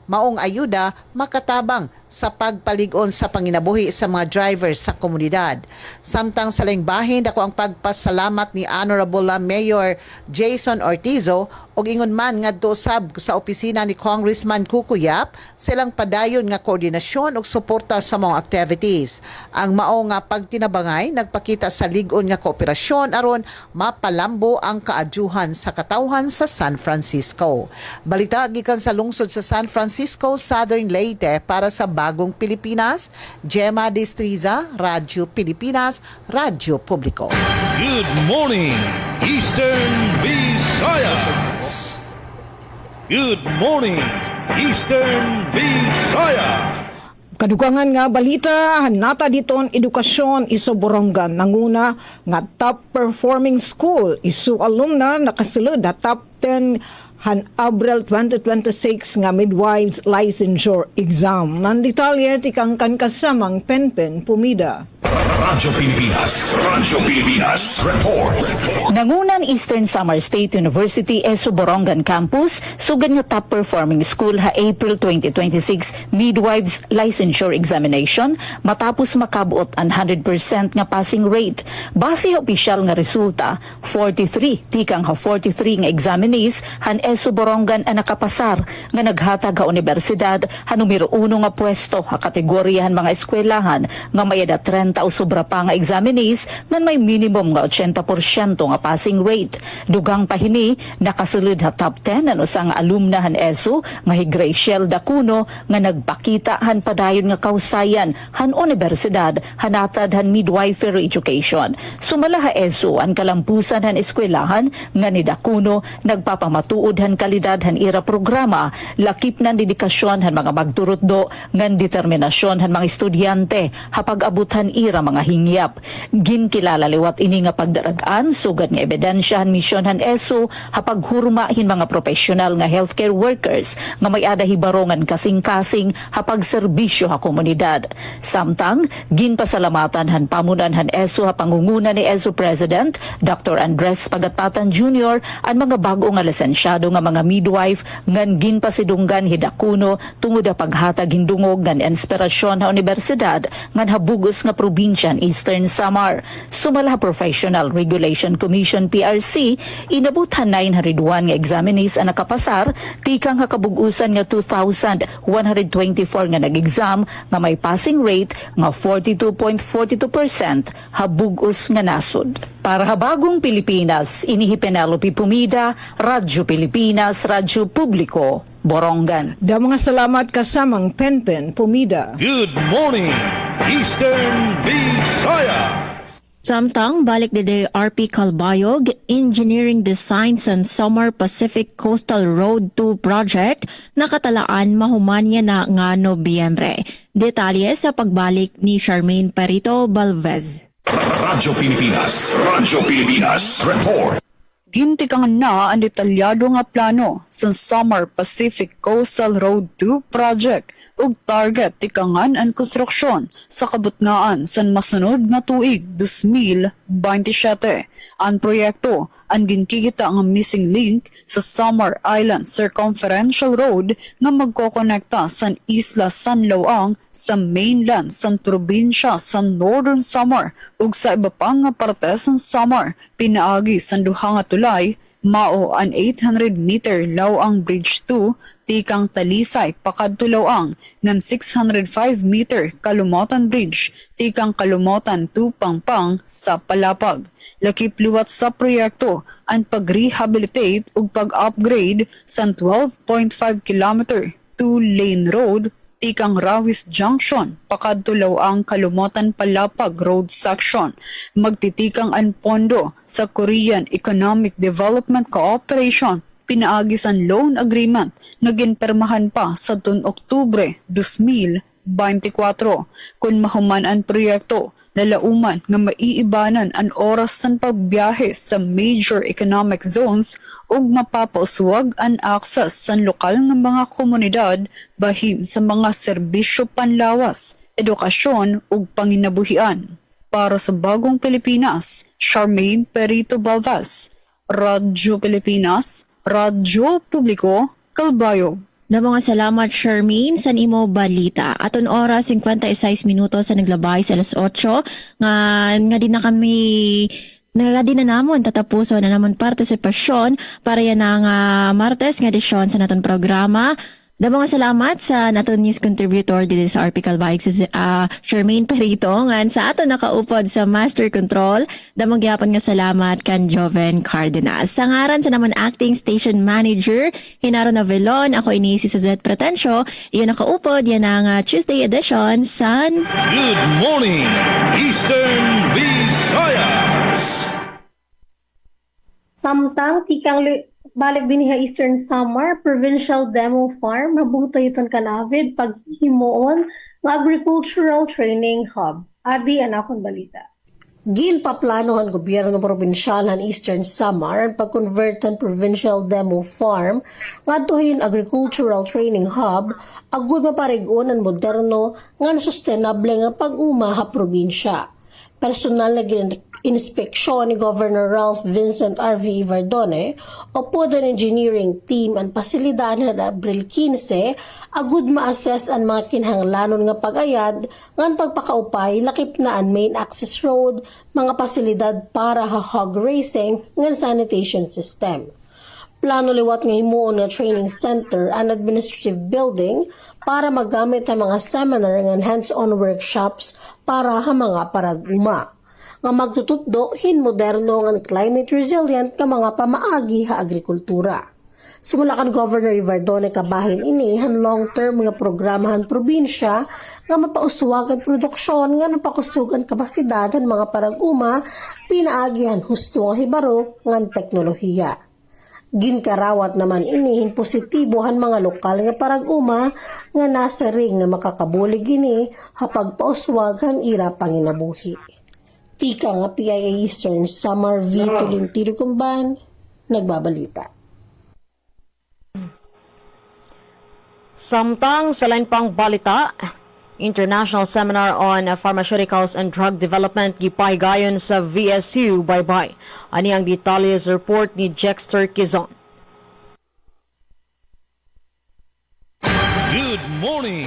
maong ayuda makatabang sa pagpaligon sa panginabuhi sa mga drivers sa komunidad. Samtang sa laing bahin, dako ang pagpasalamat ni Honorable Mayor Jason Ortizo og ingon man ngadto usab sa opisina ni Congressman Kukuyap silang padayon nga koordinasyon ug suporta sa mga activities. Ang mao nga pagtinabangay nagpakita sa lig-on nga kooperasyon aron mapalambo ang kaadyuhan sa katawhan sa San Francisco. Balita gikan sa lungsod sa San Francisco, Southern Leyte para sa Bagong Pilipinas, Gemma Destriza, Radyo Pilipinas, Radyo Publiko. Good morning, Eastern Visayas. Good morning, Eastern Visayas. Kadugangan nga balita, hanata diton edukasyon iso Borongan. Nanguna nga top performing school isu alumna nakasulod na top 10 han Abril 2026 nga midwives licensure exam. Nandetalye tikang kan kasamang Penpen Pumida. Radyo Pilipinas, report. Nangunan Eastern Samar State University ESO Borongan Campus, sugad nga top performing school ha April 2026 midwives licensure examination matapos makabuot ang 100% nga passing rate. Base sa opisyal nga resulta, 43 tikang ha 43 nga examinees han ESO Borongan ang nakapasar nga naghatag ha universidad ha numero 1 nga pwesto ha kategoryahan mga eskwelahan nga may edad 30 o sobra pa nga examinees nga may minimum nga 80% nga passing rate. Dugang pahini nakasulod ha top 10 ano sang alumna han ESO nga hi Graciel Dacuno nga nagpakita han padayon nga kausayan han universidad hanatad han midwifery education. Sumala ha ESO ang kalampusan han eskwelahan nga ni Dacuno nagpapamatuod han kalidad han ira programa, lakip nan dedikasyon han mga magturutdo ngan determinasyon han mga estudyante hapag-abot han ira mga hingyap. Ginkilala liwat ini nga pagdaragan sugad nga ebidensya han misyon han ESO hapaghurmahin mga professional nga healthcare workers nga may ada hibarongan kasing-kasing hapag serbisyo ha komunidad. Samtang ginpasalamatan han pamunan han ESO ha pangunguna ni ESO President Dr. Andres Pagatpatan Jr. ang mga bago nga lisensyado nga mga midwife ngan ginpasidunggan hidakuno tungod sa paghatag hindungog ngan inspirasyon ha universidad ngan habugos nga probinsya Eastern Samar. Sumala Professional Regulation Commission PRC inabot han 901 nga examinees ang nakapasar tikang hakabugusan nga 2,124 nga nag-exam nga may passing rate nga 42.42% habugos nga nasod. Para habagong Pilipinas, inihi Penelope Pumida, Radyo Pilipinas, Radyo Publiko, Borongan. Da mga salamat kasamang Penpen Pumida. Good morning, Eastern Visayas. Samtang balik de RP Calbayog, Engineering Design sa Samar Pacific Coastal Road 2 project nakatalaan mahumanya na nga Nobyembre. Detalye sa pagbalik ni Charmaine Perito Balvez. Radyo Pilipinas, report. Gintikangan na ang detalyado nga plano sa Samar Pacific Coastal Road 2 project ug target tikangan ang konstruksyon sa kabutngaan sa masunod nga tuig 2027. Ang proyekto ang ginkikita nga missing link sa Samar Island Circumferential Road nga magkokonekta sa Isla San Loang sa mainland sa probinsya sa Northern Samar ug sa iba pang nga parte sa Samar pinaagi sa duha nga tulay mao ang 800-meter Lawang Bridge 2 tikang Talisay pakadto Lawang ngan 605-meter Kalumotan Bridge tikang Kalumotan 2 Pangpang sa Palapag. Lakip liwat sa proyekto ang pag-rehabilitate ug pag-upgrade sa 12.5 kilometer 2-lane road tikang Rawis Junction, pakadto Lawang Kalumotan Palapag Road Section. Magtitikang ang pondo sa Korean Economic Development Cooperation pinaagi sa loan agreement na ginpermahan pa sa tuon Oktubre 2024. Kung mahuman ang proyekto, lalauman nga maiibanan ang oras sa pagbiyahe sa major economic zones ug mapapauswag ang access sa lokal nga mga komunidad bahin sa mga serbisyo panlawas, edukasyon ug panginabuhian. Para sa Bagong Pilipinas, Charmaine Perito Balvez, Radyo Pilipinas, Radyo Publiko, Calbayog. Da mga salamat Charmaine sa nimo balita. Aton oras 56 minutos sa naglabay sa alas 8 nga di na kami din na namon tatapuso na namon partisipasyon para yan ang Martes nga edisyon sa naton programa. Da mga salamat sa naton news contributor dito sa RP Calbayog Charmaine Perito ngan sa aton nakaupod sa Master Control. Da magyapon nga salamat kan Joven Cardenas. Sa ngaran sa naman acting station manager Hinaro Navelon, ako ini si Suzette Pretencio. Iyon nakaupod yan ang Tuesday edition sa Good morning, Eastern Visayas. Samtang tikang balik din niya Eastern Samar Provincial Demo Farm habutayoton kanavid paghimuon ng agricultural training hub. Adi ang akong balita. Ginpaplano ang gobyerno ng probinsyal ng Eastern Samar ang pag-convert ng Provincial Demo Farm ngadtohin agricultural training hub agud maparigon ang moderno nga sustainable nga pag-uma ha probinsya. Personal na inspeksyon ni Governor Ralph Vincent R.V. Ivardone o po ng engineering team ang pasilidad na Abril 15 agud ma-assess ang mga kinahanglanon nga pag-ayad ngan pagpakaupay lakip na ang main access road, mga pasilidad para hog racing ngan sanitation system. Plano liwat nga himuon nga training center and administrative building para magamit ang mga seminar ng hands-on workshops para ha mga parag-uma. Nga magtutuddo hin moderno nga climate resilient ka mga pamaagi ha agrikultura. Sumulakan Governor Ivardone kabahin ini han long-term nga programahan probinsya nga mapauswag ang produksyon nga napakusog ang kapasidad ng mga parag-uma pinaagihan husto nga hibaro ngan teknolohiya. Ginkarawat naman inihin positibohan mga lokal nga parag-uma nga nasa ring nga makakabulig ini hapag pauswag ang ira panginabuhi. Tika nga PIA Eastern Samar V. Tulintiro Kumban, nagbabalita. Samtang sa lain pang balita, International Seminar on Pharmaceuticals and Drug Development gipahigayon sa VSU Baybay. Ani ang detalles report ni Jexter Quizon. Good morning.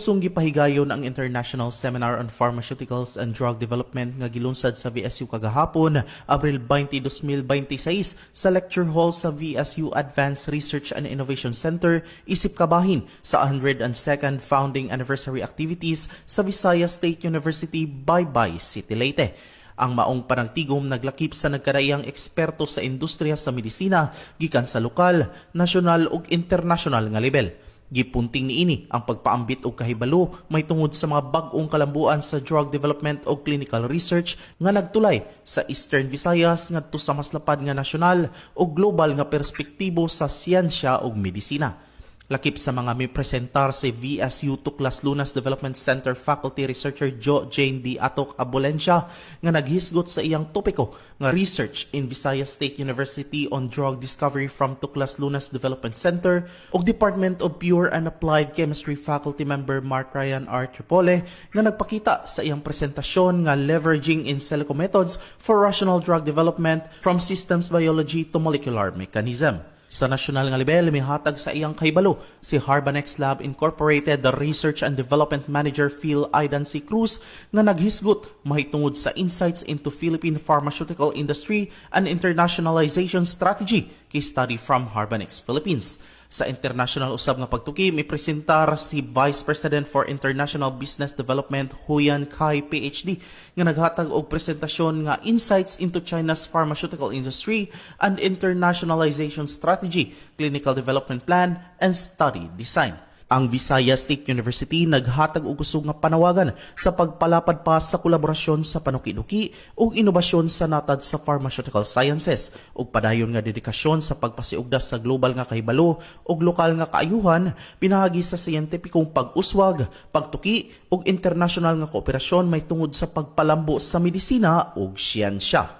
Pusong gipahigayon ang International Seminar on Pharmaceuticals and Drug Development nga gilunsad sa VSU kagahapon, Abril 20, 2026 sa lecture hall sa VSU Advanced Research and Innovation Center, isip kabahin sa 102nd founding anniversary activities sa Visayas State University, Baybay City, Leyte. Ang maong panagtigom naglakip sa nagkadaiyang eksperto sa industriya sa medisina gikan sa lokal, nasyonal ug internasyonal nga level. Gipunting niini ang pagpaambit og kahibalo may tungod sa mga bag-ong kalambuan sa drug development o clinical research nga nagtulay sa Eastern Visayas ngadto sa mas lapad nga nasyonal o global nga perspektibo sa siyensya ug medisina. Lakip sa mga may presentar si VSU Tuklas Lunas Development Center Faculty Researcher Jo Jane D. Atok Abolensya nga naghisgot sa iyang topiko nga Research in Visayas State University on Drug Discovery from Tuklas Lunas Development Center ug Department of Pure and Applied Chemistry Faculty Member Mark Ryan R. Tripole nga nagpakita sa iyang presentasyon nga leveraging in silico methods for rational drug development from systems biology to molecular mechanism. Sa nasyonal nga level, may hatag sa iyang kahibalo si Harbanex Lab Incorporated, the Research and Development Manager Phil Aidan C. Cruz nga naghisgot mahitungod sa insights into Philippine pharmaceutical industry and internationalization strategy case study from Harbanex Philippines. Sa international usab nga pagtuki, may presentar si Vice President for International Business Development Huyan Kai PhD nga naghatag og presentasyon nga insights into China's pharmaceutical industry and internationalization strategy, clinical development plan, and study design. Ang Visayas State University naghatag og kusog nga panawagan sa pagpalapad pa sa kolaborasyon sa panukiduki ug inobasyon sa natad sa pharmaceutical sciences ug padayon nga dedikasyon sa pagpasiugdas sa global nga kahibalo ug lokal nga kaayuhan pinahagi sa siyentipikong pag-uswag, pagtuki ug internasyonal nga kooperasyon may tungod sa pagpalambo sa medisina ug siyensya.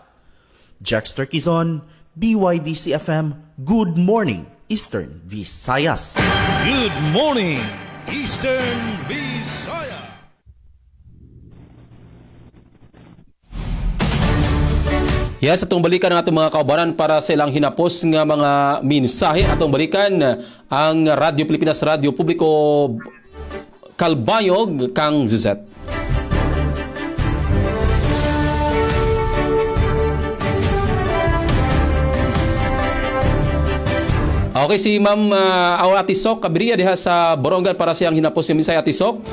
Jexter Quizon, DYDC-FM, Good Morning, Eastern Visayas. Good morning, Eastern Visayas. Yes, atong balikan ang atong mga kaubanan para sa ilang hinapos nga mga mensahe. Atong balikan ang Radyo Pilipinas, Radyo Publiko Kalbayog, Kang Zuzet. Okay, si Ma'am Ati Sok Kabriya diha sa Borongan para siyang hinapos yung mensahe. Ati Sok.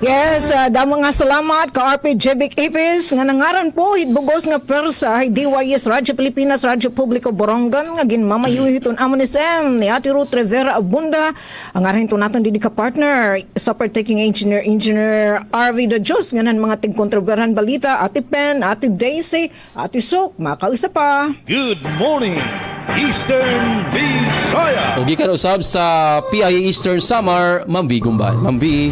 Yes, damo nga salamat ka RP Jevic Ipis nga nangaran po hitbugos nga persa DYS Radyo Pilipinas Radyo Publiko Borongan nga ginmamayuhiton amon ni Sem ni Ate Ruth Rivera Abunda ang arin to naton didi ka partner super taking engineer RV de Jus nga nan mga tigkontroberhan balita Ate Pen, Ate Daisy, Ate Sok, makaisa pa. Good morning, Eastern Visayas. O gikan usab sa PIA Eastern Samar, Ma'am B Gumbay. Ma'am B.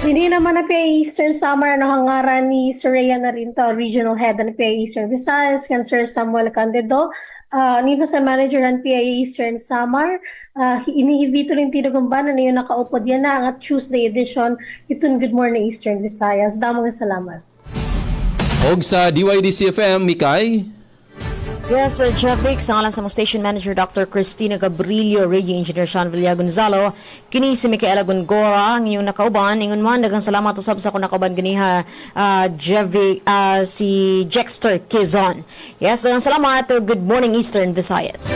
Hindi naman na PA Eastern Samar na hangaran ni Sir Rhea Narinto, Regional Head ng PA Eastern Visayas, kan Sir Samuel Candido, nito sa manager ng PA Eastern Samar. Inihibito rin tinagumbanan na yun nakaupo diyan na ang Tuesday edition itong Good Morning Eastern Visayas. Damang salamat. Og sa DYDC-FM, Mikay. Yes, Jevic, sa ngalan sa mong station manager Dr. Cristina Gabrilio, radio engineer Sean Villa Gonzalo, kini si Micaela Gongora, ang inyong nakauban. Ingon man, dagang salamat usab sa akong nakauban ganiha, Jevic, si Jexter Quezon. Yes, dagang salamat. Good morning, Eastern Visayas.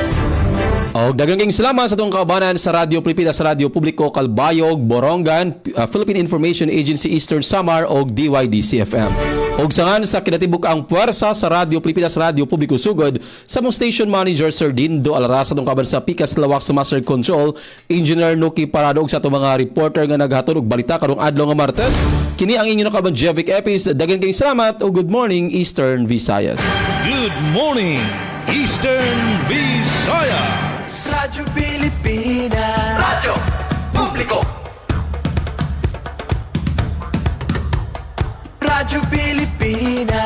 Og daghang salamat sa itong kaubanan sa Radyo Pilipinas, sa Radyo Publiko Calbayog, Borongan, Philippine Information Agency Eastern Samar og DYDC-FM. Og sangan sa kinatibuk ang puwersa sa Radyo Pilipinas, Radyo Publiko Sugod sa mong station manager Sir Dindo Alarasa itong kaban sa Pikas Lawak sa Master Control, Engineer Nuki Paradog sa itong mga reporter nga naghatod og balita karong adlaw nga Martes. Kini ang inyong kaban Jevic Epis. Daghang salamat o good morning Eastern Visayas. Good morning, Eastern Visayas. Radyo Pilipinas, Radyo Publiko, Radyo Pilipinas.